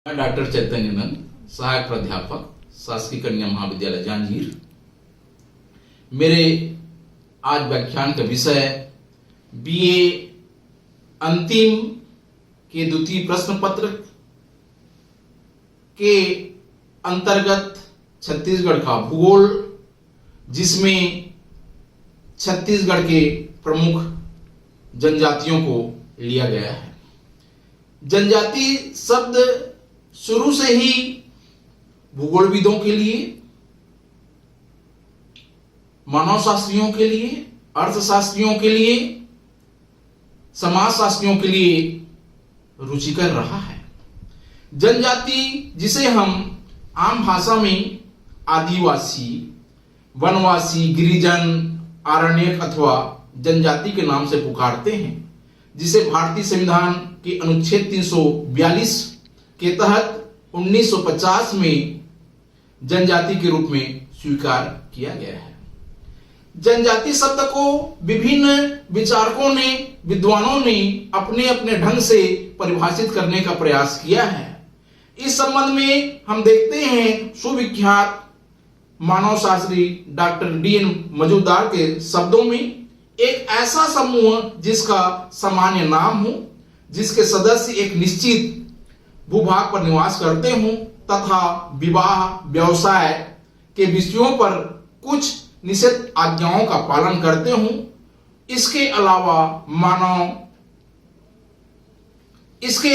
Doctor चैतन्यनंद, सहायक प्राध्यापक, शासकीय कन्या महाविद्यालय जांजगीर। मेरे आज व्याख्यान का विषय बीए अंतिम के द्वितीय प्रश्न पत्र के अंतर्गत छत्तीसगढ़ का भूगोल, जिसमें छत्तीसगढ़ के प्रमुख जनजातियों को लिया गया है। जनजाति शब्द शुरू से ही भूगोलविदों के लिए, मानवशास्त्रियों के लिए, अर्थशास्त्रियों के लिए, समाजशास्त्रियों के लिए रुचिकर रहा है। जनजाति, जिसे हम आम भाषा में आदिवासी, वनवासी, गिरिजन, आरण्यक अथवा जनजाति के नाम से पुकारते हैं, जिसे भारतीय संविधान के अनुच्छेद 342 के तहत 1950 में जनजाति के रूप में स्वीकार किया गया है। जनजाति शब्द को विभिन्न विचारकों ने, विद्वानों ने अपने अपने ढंग से परिभाषित करने का प्रयास किया है। इस संबंध में हम देखते हैं सुविख्यात मानवशास्त्री डॉक्टर D.N. मजूमदार के शब्दों में, एक ऐसा समूह जिसका सामान्य नाम हो, जिसके सदस्य एक निश्चित भूभाग पर निवास करते हों तथा विवाह, व्यवसाय के विषयों पर कुछ निश्चित आज्ञाओं का पालन करते हों। इसके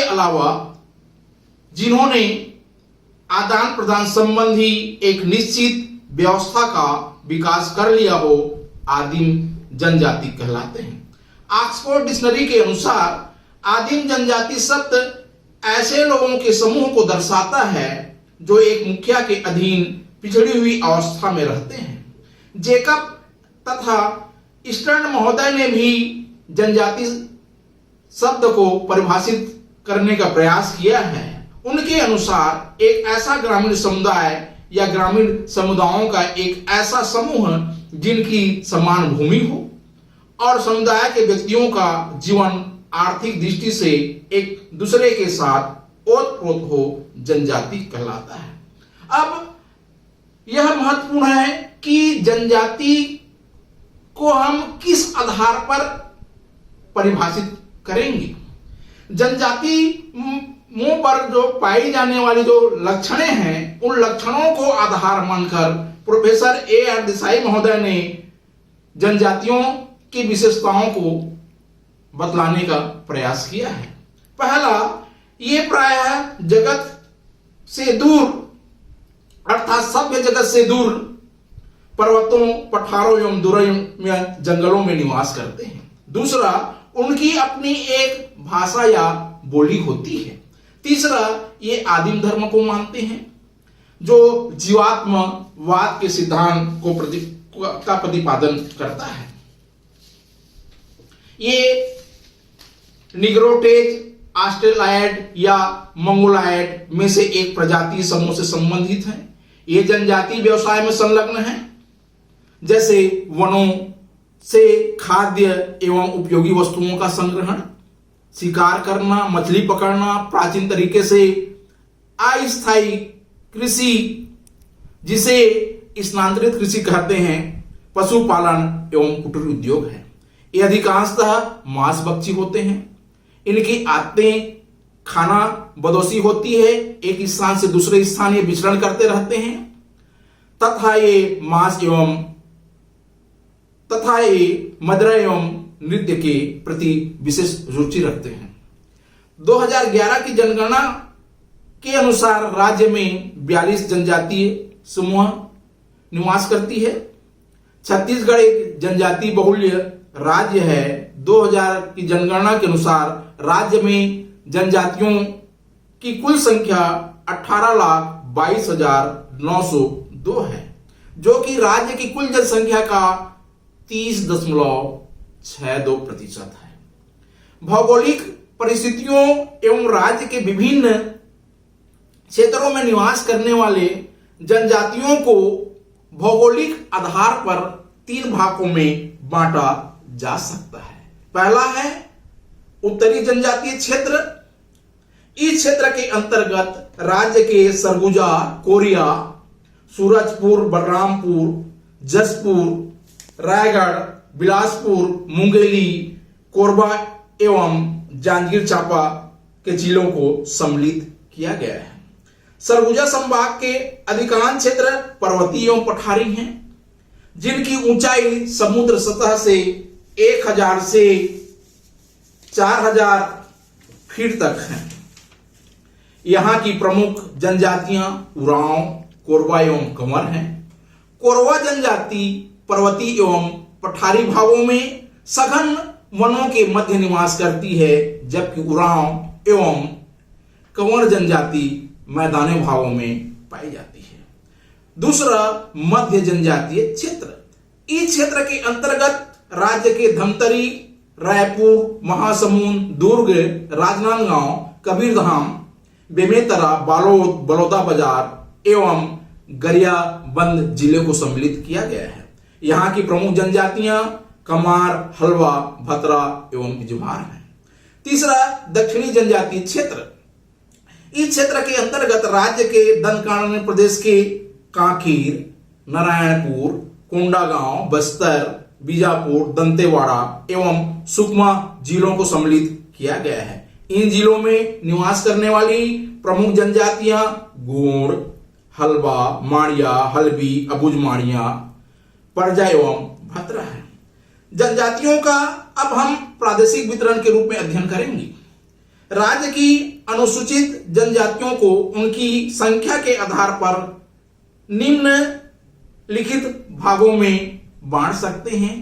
अलावा जिन्होंने आदान प्रदान संबंधी एक निश्चित व्यवस्था का विकास कर लिया हो, आदिम जनजाति कहलाते हैं। ऑक्सफोर्ड डिक्शनरी के अनुसार आदिम जनजाति शब्द ऐसे लोगों के समूह को दर्शाता है जो एक मुखिया के अधीन पिछड़ी हुई अवस्था में रहते हैं। जेकब तथा स्टर्न महोदय ने भी जनजाति शब्द को परिभाषित करने का प्रयास किया है। उनके अनुसार एक ऐसा ग्रामीण समुदाय या ग्रामीण समुदायों का एक ऐसा समूह जिनकी समान भूमि हो और समुदाय के व्यक्तियों का जीवन आर्थिक दृष्टि से एक दूसरे के साथ ओतप्रोत हो, जनजाति कहलाता है। अब यह महत्वपूर्ण है कि जनजाति को हम किस आधार पर परिभाषित करेंगे। जनजाति मुंह पर जो पाई जाने वाली जो लक्षणें हैं, उन लक्षणों को आधार मानकर प्रोफेसर A.R. देसाई महोदय ने जनजातियों की विशेषताओं को बतलाने का प्रयास किया है। पहला, ये प्रायः जगत से दूर अर्थात सभ्य जगत से दूर पर्वतों, पठारों एवं दुर्गम जंगलों में निवास करते हैं। दूसरा, उनकी अपनी एक भाषा या बोली होती है। तीसरा, ये आदिम धर्म को मानते हैं जो जीवात्मवाद के सिद्धांत का प्रतिपादन करता है। ये निग्रोटेज, ऑस्ट्रेलाइड या मंगोलाइड में से एक प्रजाति समूह से संबंधित है। ये जनजाति व्यवसाय में संलग्न है, जैसे वनों से खाद्य एवं उपयोगी वस्तुओं का संग्रहण, शिकार करना, मछली पकड़ना, प्राचीन तरीके से अस्थायी कृषि जिसे स्थानांतरित कृषि कहते हैं, पशुपालन एवं कुटीर उद्योग है। ये अधिकांशतः मांसभक्षी होते हैं। इनकी आदतें खाना बदोशी होती है, एक स्थान से दूसरे स्थान ये विचरण करते रहते हैं तथा ये मदिरा एवं नृत्य के प्रति विशेष रुचि रखते हैं। 2011 की जनगणना के अनुसार राज्य में 42 जनजातीय समूह निवास करती है। छत्तीसगढ़ एक जनजाति बहुल्य राज्य है। 2000 की जनगणना के अनुसार राज्य में जनजातियों की कुल संख्या 18,22,902 है, जो कि राज्य की कुल जनसंख्या का 30.62% है। भौगोलिक परिस्थितियों एवं राज्य के विभिन्न क्षेत्रों में निवास करने वाले जनजातियों को भौगोलिक आधार पर 3 भागों में बांटा जा सकता है। पहला है उत्तरी जनजातीय क्षेत्र। इस क्षेत्र के अंतर्गत राज्य के सरगुजा, कोरिया, सूरजपुर, बलरामपुर, जसपुर, रायगढ़, बिलासपुर, मुंगेली, कोरबा एवं जांजगीर चांपा के जिलों को सम्मिलित किया गया है। सरगुजा संभाग के अधिकांश क्षेत्र पर्वतीय एवं पठारी हैं, जिनकी ऊंचाई समुद्र सतह से 1000 से 4000 फीट तक है। यहाँ की प्रमुख जनजातियां उरांव, कोरबा एवं कंवर हैं। कोरबा जनजाति पर्वतीय एवं पठारी भागों में सघन वनों के मध्य निवास करती है, जबकि उरांव एवं कंवर जनजाति मैदानी भागों में पाई जाती है। दूसरा, मध्य जनजातीय क्षेत्र। इस क्षेत्र के अंतर्गत राज्य के धमतरी, रायपुर, महासमुंद, दुर्ग, राजनांदगांव, कबीरधाम, बेमेतरा, बालोद, बलौदाबाजार एवं गरियाबंद जिले को सम्मिलित किया गया है। यहाँ की प्रमुख जनजातियां कमार, हलवा, भतरा एवं इजभार हैं। तीसरा, दक्षिणी जनजातीय क्षेत्र। इस क्षेत्र के अंतर्गत राज्य के दंडकारण्य प्रदेश के कांकेर, नारायणपुर, कोंडागांव, बस्तर, बीजापुर, दंतेवाड़ा एवं सुकमा जिलों को सम्मिलित किया गया है। इन जिलों में निवास करने वाली प्रमुख जनजातियां गोंड, हलवा, माड़िया, हलबी, अबुझ माड़िया, परजा एवं भतरा है। जनजातियों का अब हम प्रादेशिक वितरण के रूप में अध्ययन करेंगे। राज्य की अनुसूचित जनजातियों को उनकी संख्या के आधार पर निम्नलिखित भागों में बांट सकते हैं।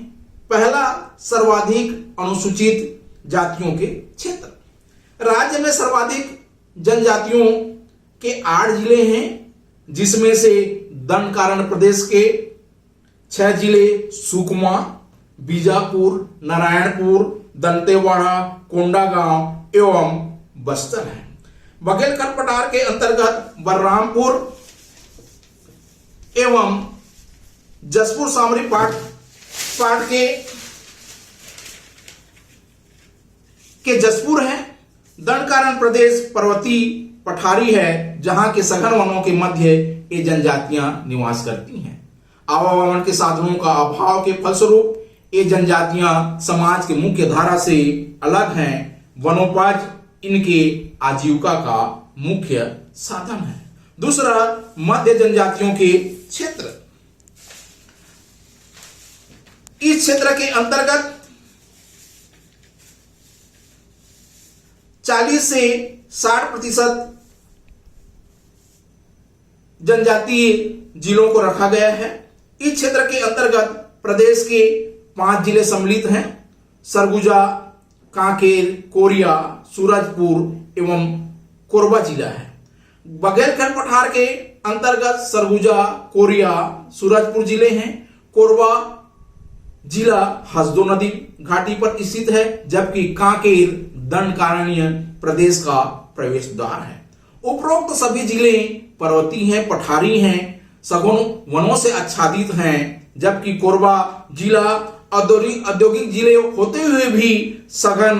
पहला, सर्वाधिक अनुसूचित जातियों के क्षेत्र। राज्य में सर्वाधिक जनजातियों के 8 जिले हैं, जिसमें से दंडकारण्य प्रदेश के 6 जिले सुकमा, बीजापुर, नारायणपुर, दंतेवाड़ा, कोंडागांव एवं बस्तर है। बघेलखंड पठार के अंतर्गत बलरामपुर एवं जसपुर सामरी पाट के जसपुर है। दंडकारण्य प्रदेश पर्वतीय पठारी है, जहां के सघन वनों के मध्य ये जनजातियां निवास करती हैं। आवागमन के साधनों का अभाव के फलस्वरूप ये जनजातियां समाज के मुख्य धारा से अलग हैं। वनोपज इनके आजीविका का मुख्य साधन है। दूसरा, मध्य जनजातियों के क्षेत्र। इस क्षेत्र के अंतर्गत 40 से 60% जनजातीय जिलों को रखा गया है। इस क्षेत्र के अंतर्गत प्रदेश के 5 जिले सम्मिलित हैं। सरगुजा, कांकेर, कोरिया, सूरजपुर एवं कोरबा जिला है। बघेलखंड पठार के अंतर्गत सरगुजा, कोरिया, सूरजपुर जिले हैं। कोरबा जिला हसदो नदी घाटी पर स्थित है, जबकि कांकेर दंडकारण्य प्रदेश का प्रवेश द्वार है। उपरोक्त सभी जिले पर्वतीय हैं, पठारी हैं, सघन वनों से आच्छादित हैं, जबकि कोरबा जिला औद्योगिक जिले होते हुए भी सघन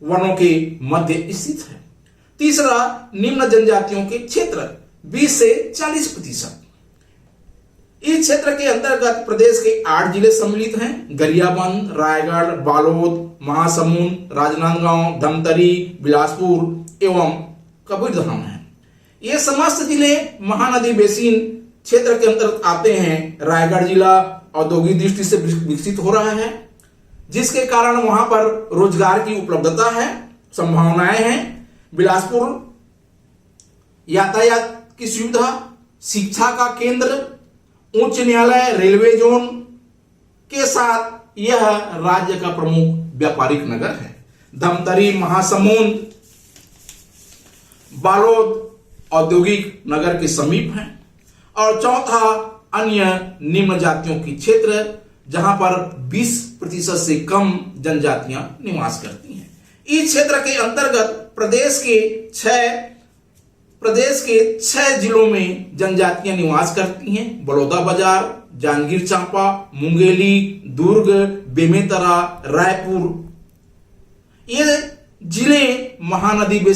वनों के मध्य स्थित है। तीसरा, निम्न जनजातियों के क्षेत्र 20 से 40%। इस क्षेत्र के अंतर्गत प्रदेश के 8 जिले सम्मिलित हैं। गरियाबंद, रायगढ़, बालोद, महासमुंद, राजनांदगांव, धमतरी, बिलासपुर एवं कबीरधाम है। ये समस्त जिले महानदी बेसिन क्षेत्र के अंतर्गत आते हैं। रायगढ़ जिला औद्योगिक दृष्टि से विकसित हो रहा है, जिसके कारण वहां पर रोजगार की उपलब्धता है, संभावनाएं हैं। बिलासपुर यातायात की सुविधा, शिक्षा का केंद्र, उच्च न्यायालय, रेलवे जोन के साथ यह राज्य का प्रमुख व्यापारिक नगर है। धमतरी, महासमुंद, बालोद औद्योगिक नगर के समीप है। और चौथा, अन्य निम्न जातियों की क्षेत्र, जहां पर 20% से कम जनजातियां निवास करती हैं। इस क्षेत्र के अंतर्गत प्रदेश के 6 जिलों में जनजातियां निवास करती हैं। बलौदाबाजार, जांजगीर चांपा, मुंगेली, दुर्ग, बेमेतरा, रायपुर। ये जिले महानदी बेसिन